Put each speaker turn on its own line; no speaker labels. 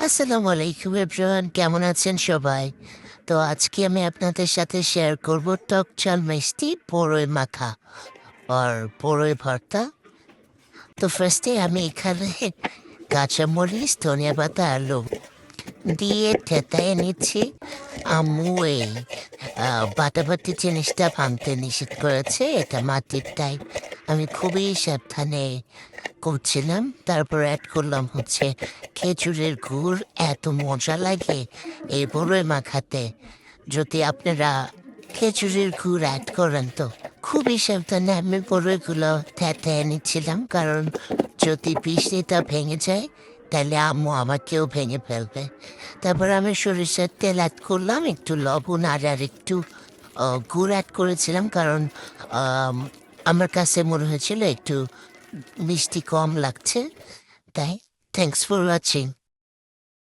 আসসালামু আলাইকুম এভরিওয়ান, কেমন আছেন সবাই? তো আজকে আমি আপনাদের সাথে শেয়ার করব টক ঝাল মিষ্টি বড়ই মাখা আর বড়ই ভর্তা। তো ফার্স্টে আমি এখানে কাঁচামরিচ, ধনিয়া পাতা, আলু দিয়ে থেতায় নিচ্ছি। আম্মু এই বাটাবাটি জিনিসটা ভাঙতে নিষেধ করেছে, এটা মাটির টাইপ। আমি খুবই সাবধানে করছিলাম। তারপর অ্যাড করলাম হচ্ছে খেজুরের গুড়। এত মজা লাগে এই বড়ই মাখাতে। যদি আপনারা খেজুরের গুড় অ্যাড করেন তো খুবই সাবধানে আমি বড়ইগুলো থেঁতে নিচ্ছিলাম, কারণ যদি বৃষ্টিটা ভেঙে যায় তাহলে আম্মু আমাকেও ভেঙে ফেলবে। তারপর আমি সরিষার তেল অ্যাড করলাম, একটু লবণ আর একটু গুড় অ্যাড করেছিলাম, কারণ আম, আমার কাছে মনে হয়েছিল একটু মিষ্টি কম লাগছে। তাই থ্যাংকস ফর ওয়াচিং।